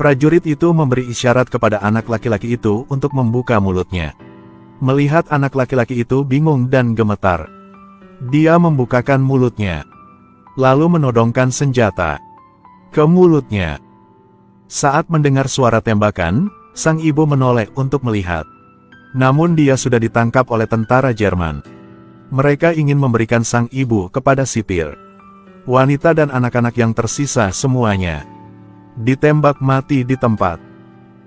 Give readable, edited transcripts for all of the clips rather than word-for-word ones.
Prajurit itu memberi isyarat kepada anak laki-laki itu untuk membuka mulutnya. Melihat anak laki-laki itu bingung dan gemetar, dia membukakan mulutnya, lalu menodongkan senjata ke mulutnya. Saat mendengar suara tembakan, sang ibu menoleh untuk melihat. Namun dia sudah ditangkap oleh tentara Jerman. Mereka ingin memberikan sang ibu kepada sipir. Wanita dan anak-anak yang tersisa semuanya ditembak mati di tempat.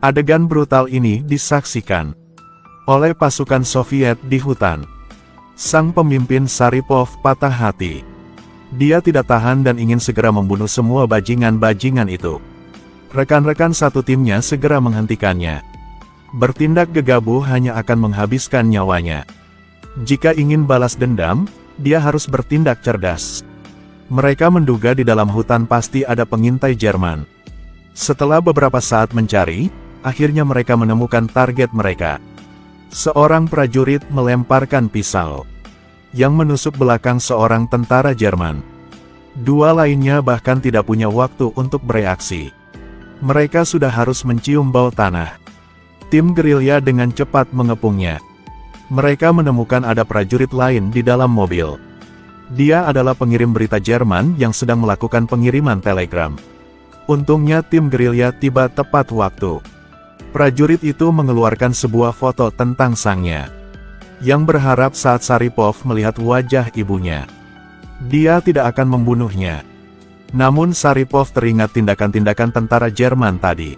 Adegan brutal ini disaksikan oleh pasukan Soviet di hutan. Sang pemimpin Saripov patah hati. Dia tidak tahan dan ingin segera membunuh semua bajingan-bajingan itu. Rekan-rekan satu timnya segera menghentikannya. Bertindak gegabah hanya akan menghabiskan nyawanya. Jika ingin balas dendam, dia harus bertindak cerdas. Mereka menduga di dalam hutan pasti ada pengintai Jerman. Setelah beberapa saat mencari, akhirnya mereka menemukan target mereka. Seorang prajurit melemparkan pisau yang menusuk belakang seorang tentara Jerman. Dua lainnya bahkan tidak punya waktu untuk bereaksi. Mereka sudah harus mencium bau tanah. Tim gerilya dengan cepat mengepungnya. Mereka menemukan ada prajurit lain di dalam mobil. Dia adalah pengirim berita Jerman yang sedang melakukan pengiriman telegram. Untungnya tim gerilya tiba tepat waktu. Prajurit itu mengeluarkan sebuah foto tentang sangnya, yang berharap saat Saripov melihat wajah ibunya, dia tidak akan membunuhnya. Namun Saripov teringat tindakan-tindakan tentara Jerman tadi,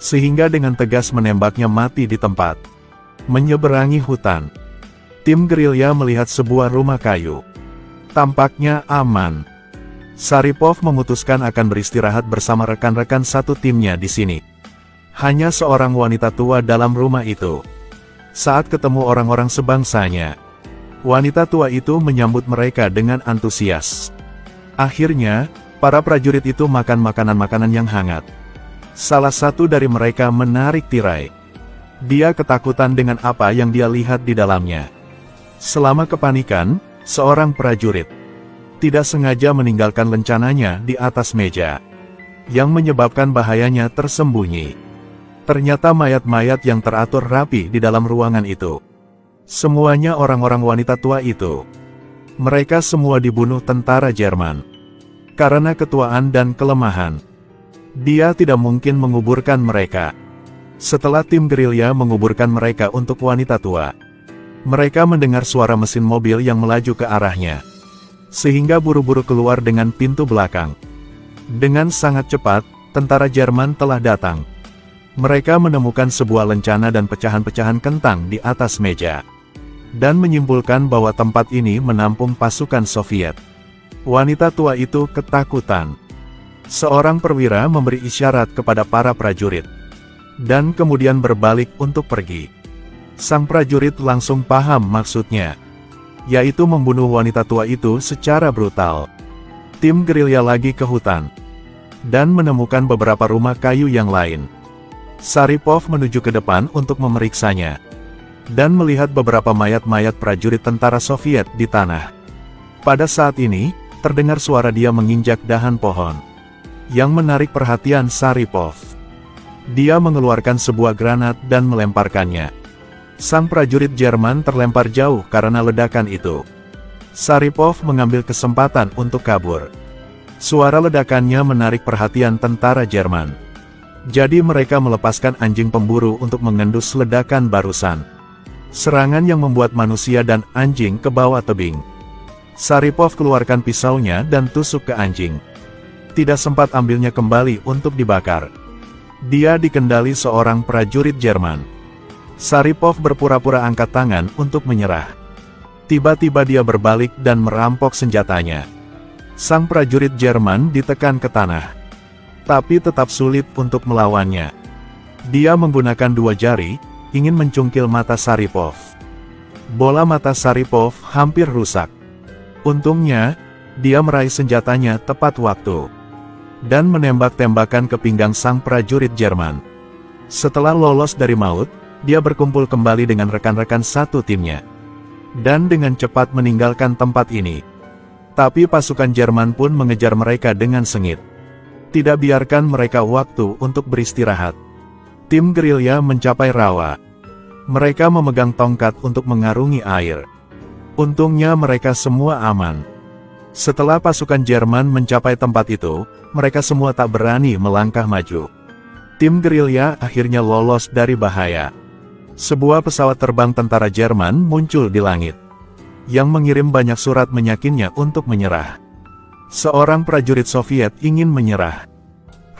sehingga dengan tegas menembaknya mati di tempat. Menyeberangi hutan, tim gerilya melihat sebuah rumah kayu. Tampaknya aman. Saripov memutuskan akan beristirahat bersama rekan-rekan satu timnya di sini. Hanya seorang wanita tua dalam rumah itu. Saat ketemu orang-orang sebangsanya, wanita tua itu menyambut mereka dengan antusias. Akhirnya, para prajurit itu makan makanan-makanan yang hangat. Salah satu dari mereka menarik tirai. Dia ketakutan dengan apa yang dia lihat di dalamnya. Selama kepanikan, seorang prajurit tidak sengaja meninggalkan lencananya di atas meja, yang menyebabkan bahayanya tersembunyi. Ternyata mayat-mayat yang teratur rapi di dalam ruangan itu. Semuanya orang-orang wanita tua itu. Mereka semua dibunuh tentara Jerman. Karena ketuaan dan kelemahan, dia tidak mungkin menguburkan mereka. Setelah tim gerilya menguburkan mereka untuk wanita tua, mereka mendengar suara mesin mobil yang melaju ke arahnya. Sehingga buru-buru keluar dengan pintu belakang. Dengan sangat cepat, tentara Jerman telah datang. Mereka menemukan sebuah lencana dan pecahan-pecahan kentang di atas meja, dan menyimpulkan bahwa tempat ini menampung pasukan Soviet. Wanita tua itu ketakutan. Seorang perwira memberi isyarat kepada para prajurit, dan kemudian berbalik untuk pergi. Sang prajurit langsung paham maksudnya, yaitu membunuh wanita tua itu secara brutal. Tim gerilya lagi ke hutan, dan menemukan beberapa rumah kayu yang lain. Saripov menuju ke depan untuk memeriksanya, dan melihat beberapa mayat-mayat prajurit tentara Soviet di tanah. Pada saat ini, terdengar suara dia menginjak dahan pohon, yang menarik perhatian Saripov. Dia mengeluarkan sebuah granat dan melemparkannya. Sang prajurit Jerman terlempar jauh karena ledakan itu. Saripov mengambil kesempatan untuk kabur. Suara ledakannya menarik perhatian tentara Jerman. Jadi mereka melepaskan anjing pemburu untuk mengendus ledakan barusan. Serangan yang membuat manusia dan anjing ke bawah tebing. Saripov keluarkan pisaunya dan tusuk ke anjing. Tidak sempat ambilnya kembali untuk dibakar. Dia dikendali seorang prajurit Jerman. Saripov berpura-pura angkat tangan untuk menyerah. Tiba-tiba dia berbalik dan merampok senjatanya. Sang prajurit Jerman ditekan ke tanah, tapi tetap sulit untuk melawannya. Dia menggunakan dua jari, ingin mencungkil mata Saripov. Bola mata Saripov hampir rusak. Untungnya, dia meraih senjatanya tepat waktu, dan menembak tembakan ke pinggang sang prajurit Jerman. Setelah lolos dari maut, dia berkumpul kembali dengan rekan-rekan satu timnya, dan dengan cepat meninggalkan tempat ini. Tapi pasukan Jerman pun mengejar mereka dengan sengit. Tidak biarkan mereka waktu untuk beristirahat. Tim gerilya mencapai rawa. Mereka memegang tongkat untuk mengarungi air. Untungnya mereka semua aman. Setelah pasukan Jerman mencapai tempat itu, mereka semua tak berani melangkah maju. Tim gerilya akhirnya lolos dari bahaya. Sebuah pesawat terbang tentara Jerman muncul di langit, yang mengirim banyak surat menyakinnya untuk menyerah. Seorang prajurit Soviet ingin menyerah.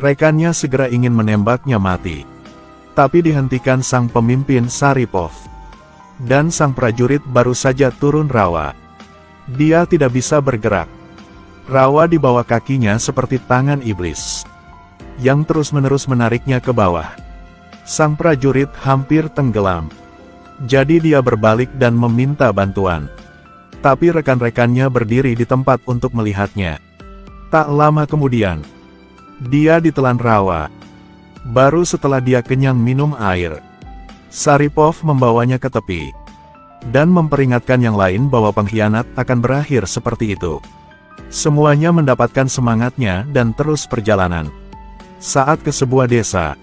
Rekannya segera ingin menembaknya mati. Tapi dihentikan sang pemimpin Sharipov. Dan sang prajurit baru saja turun rawa. Dia tidak bisa bergerak. Rawa di bawah kakinya seperti tangan iblis, yang terus-menerus menariknya ke bawah. Sang prajurit hampir tenggelam. Jadi dia berbalik dan meminta bantuan. Tapi rekan-rekannya berdiri di tempat untuk melihatnya. Tak lama kemudian, dia ditelan rawa. Baru setelah dia kenyang minum air, Sharipov membawanya ke tepi, dan memperingatkan yang lain bahwa pengkhianat akan berakhir seperti itu. Semuanya mendapatkan semangatnya dan terus perjalanan. Saat ke sebuah desa,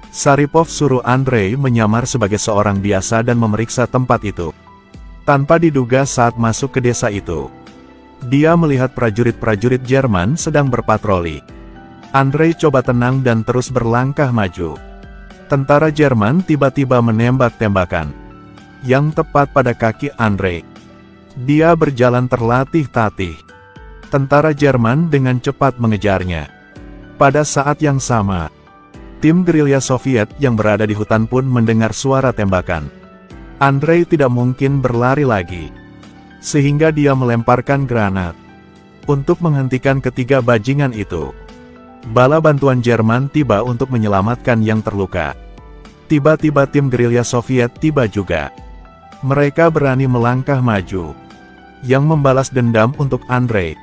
Sharipov suruh Andrei menyamar sebagai seorang biasa dan memeriksa tempat itu. Tanpa diduga saat masuk ke desa itu, dia melihat prajurit-prajurit Jerman sedang berpatroli. Andrei coba tenang dan terus berlangkah maju. Tentara Jerman tiba-tiba menembak tembakan yang tepat pada kaki Andrei. Dia berjalan terlatih-tatih. Tentara Jerman dengan cepat mengejarnya. Pada saat yang sama, tim gerilya Soviet yang berada di hutan pun mendengar suara tembakan. Andrei tidak mungkin berlari lagi, sehingga dia melemparkan granat untuk menghentikan ketiga bajingan itu. Bala bantuan Jerman tiba untuk menyelamatkan yang terluka. Tiba-tiba tim gerilya Soviet tiba juga. Mereka berani melangkah maju, yang membalas dendam untuk Andrei.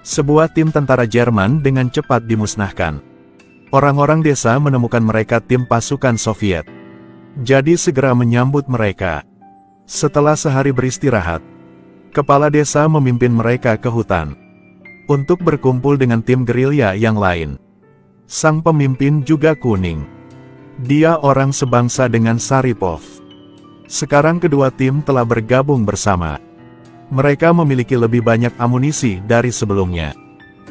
Sebuah tim tentara Jerman dengan cepat dimusnahkan. Orang-orang desa menemukan mereka tim pasukan Soviet. Jadi segera menyambut mereka. Setelah sehari beristirahat, kepala desa memimpin mereka ke hutan untuk berkumpul dengan tim gerilya yang lain. Sang pemimpin juga kuning. Dia orang sebangsa dengan Sharipov. Sekarang kedua tim telah bergabung bersama. Mereka memiliki lebih banyak amunisi dari sebelumnya.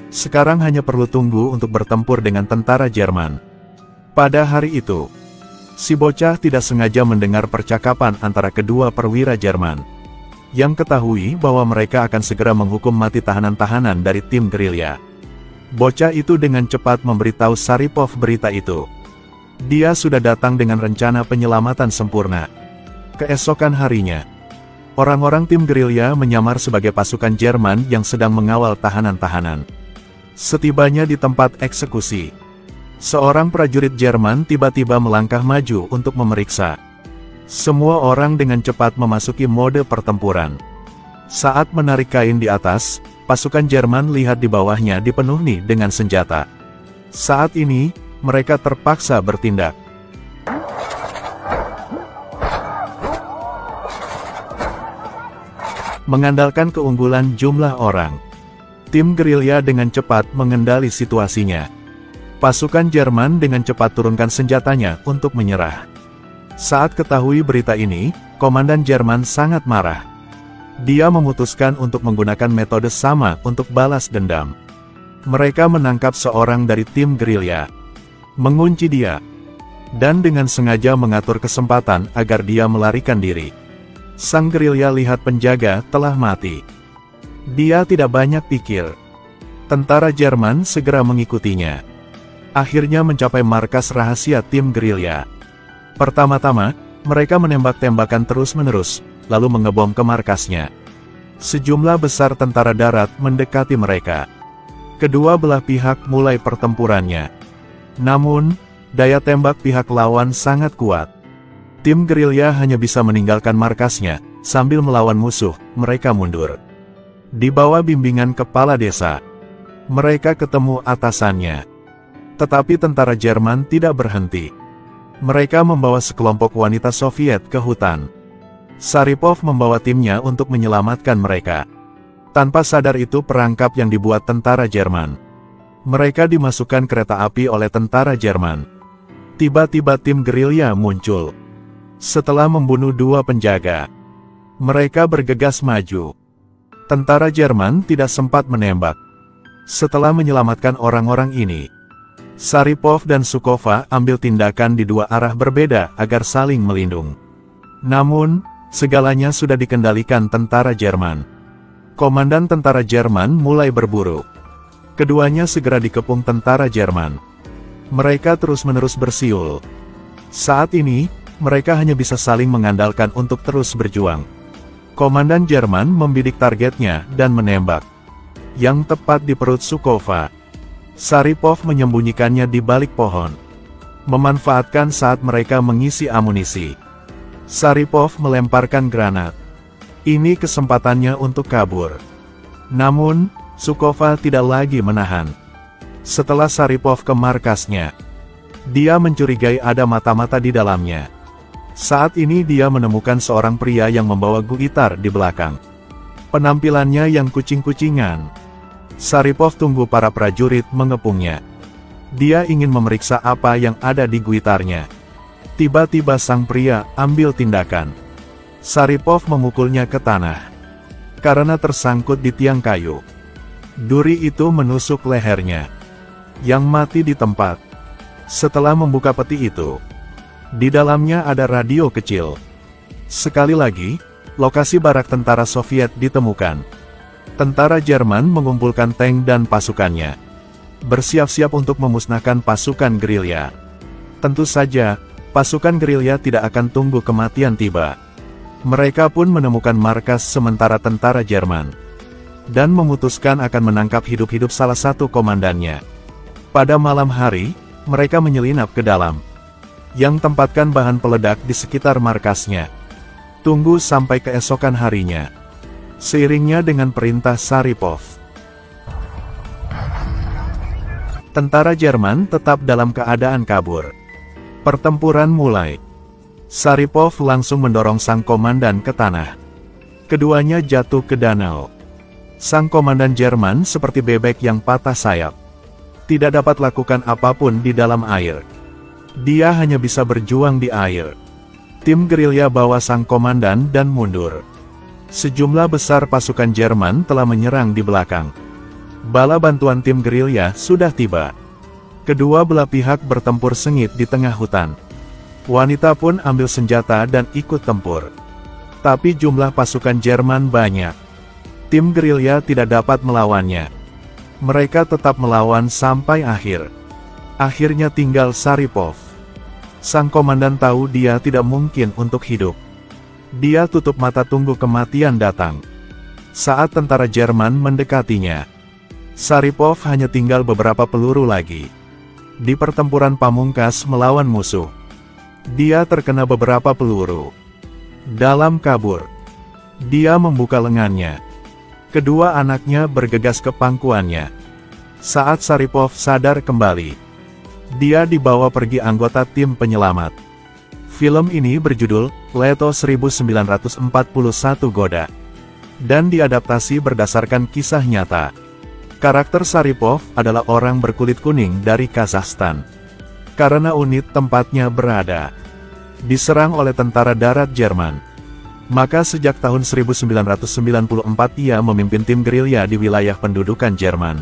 Sekarang hanya perlu tunggu untuk bertempur dengan tentara Jerman. Pada hari itu, si bocah tidak sengaja mendengar percakapan antara kedua perwira Jerman, yang ketahui bahwa mereka akan segera menghukum mati tahanan-tahanan dari tim gerilya. Bocah itu dengan cepat memberitahu Sharipov berita itu. Dia sudah datang dengan rencana penyelamatan sempurna. Keesokan harinya, orang-orang tim gerilya menyamar sebagai pasukan Jerman yang sedang mengawal tahanan-tahanan. Setibanya di tempat eksekusi, seorang prajurit Jerman tiba-tiba melangkah maju untuk memeriksa. Semua orang dengan cepat memasuki mode pertempuran. Saat menarik kain di atas, pasukan Jerman lihat di bawahnya dipenuhi dengan senjata. Saat ini, mereka terpaksa bertindak. Mengandalkan keunggulan jumlah orang, tim gerilya dengan cepat mengendali situasinya. Pasukan Jerman dengan cepat turunkan senjatanya untuk menyerah. Saat ketahui berita ini, komandan Jerman sangat marah. Dia memutuskan untuk menggunakan metode sama untuk balas dendam. Mereka menangkap seorang dari tim gerilya, mengunci dia, dan dengan sengaja mengatur kesempatan agar dia melarikan diri. Sang gerilya lihat penjaga telah mati. Dia tidak banyak pikir. Tentara Jerman segera mengikutinya. Akhirnya mencapai markas rahasia tim gerilya. Pertama-tama, mereka menembak tembakan terus-menerus, lalu mengebom ke markasnya. Sejumlah besar tentara darat mendekati mereka. Kedua belah pihak mulai pertempurannya. Namun, daya tembak pihak lawan sangat kuat. Tim gerilya hanya bisa meninggalkan markasnya, sambil melawan musuh, mereka mundur. Di bawah bimbingan kepala desa, mereka ketemu atasannya. Tetapi tentara Jerman tidak berhenti. Mereka membawa sekelompok wanita Soviet ke hutan. Sharipov membawa timnya untuk menyelamatkan mereka. Tanpa sadar itu perangkap yang dibuat tentara Jerman. Mereka dimasukkan kereta api oleh tentara Jerman. Tiba-tiba tim gerilya muncul. Setelah membunuh 2 penjaga, mereka bergegas maju. Tentara Jerman tidak sempat menembak. Setelah menyelamatkan orang-orang ini, Saripov dan Zhukova ambil tindakan di 2 arah berbeda agar saling melindung. Namun, segalanya sudah dikendalikan tentara Jerman. Komandan tentara Jerman mulai berburu. Keduanya segera dikepung tentara Jerman. Mereka terus-menerus bersiul. Saat ini, mereka hanya bisa saling mengandalkan untuk terus berjuang. Komandan Jerman membidik targetnya dan menembak. Yang tepat di perut Zhukova. Saripov menyembunyikannya di balik pohon. Memanfaatkan saat mereka mengisi amunisi, Saripov melemparkan granat. Ini kesempatannya untuk kabur. Namun, Zhukova tidak lagi menahan. Setelah Saripov ke markasnya, dia mencurigai ada mata-mata di dalamnya. Saat ini dia menemukan seorang pria yang membawa gitar di belakang. Penampilannya yang kucing-kucingan. Saripov tunggu para prajurit mengepungnya. Dia ingin memeriksa apa yang ada di gitarnya. Tiba-tiba sang pria ambil tindakan. Saripov memukulnya ke tanah. Karena tersangkut di tiang kayu, duri itu menusuk lehernya, yang mati di tempat. Setelah membuka peti itu, di dalamnya ada radio kecil. Sekali lagi, lokasi barak tentara Soviet ditemukan. Tentara Jerman mengumpulkan tank dan pasukannya, bersiap-siap untuk memusnahkan pasukan gerilya. Tentu saja, pasukan gerilya tidak akan tunggu kematian tiba. Mereka pun menemukan markas sementara tentara Jerman, dan memutuskan akan menangkap hidup-hidup salah satu komandannya. Pada malam hari, mereka menyelinap ke dalam, yang tempatkan bahan peledak di sekitar markasnya. Tunggu sampai keesokan harinya. Seiringnya dengan perintah Saripov, tentara Jerman tetap dalam keadaan kabur. Pertempuran mulai. Saripov langsung mendorong sang komandan ke tanah. Keduanya jatuh ke danau. Sang komandan Jerman seperti bebek yang patah sayap. Tidak dapat lakukan apapun di dalam air. Dia hanya bisa berjuang di air. Tim gerilya bawa sang komandan dan mundur. Sejumlah besar pasukan Jerman telah menyerang di belakang. Bala bantuan tim gerilya sudah tiba. Kedua belah pihak bertempur sengit di tengah hutan. Wanita pun ambil senjata dan ikut tempur. Tapi jumlah pasukan Jerman banyak. Tim gerilya tidak dapat melawannya. Mereka tetap melawan sampai akhir. Akhirnya tinggal Saripov. Sang komandan tahu dia tidak mungkin untuk hidup. Dia tutup mata tunggu kematian datang. Saat tentara Jerman mendekatinya, Saripov hanya tinggal beberapa peluru lagi. Di pertempuran pamungkas melawan musuh, dia terkena beberapa peluru. Dalam kabur, dia membuka lengannya. Kedua anaknya bergegas ke pangkuannya. Saat Saripov sadar kembali, dia dibawa pergi anggota tim penyelamat. Film ini berjudul Leto 1941 Goda, dan diadaptasi berdasarkan kisah nyata. Karakter Saripov adalah orang berkulit kuning dari Kazakhstan. Karena unit tempatnya berada diserang oleh tentara darat Jerman, maka sejak tahun 1994 ia memimpin tim gerilya di wilayah pendudukan Jerman.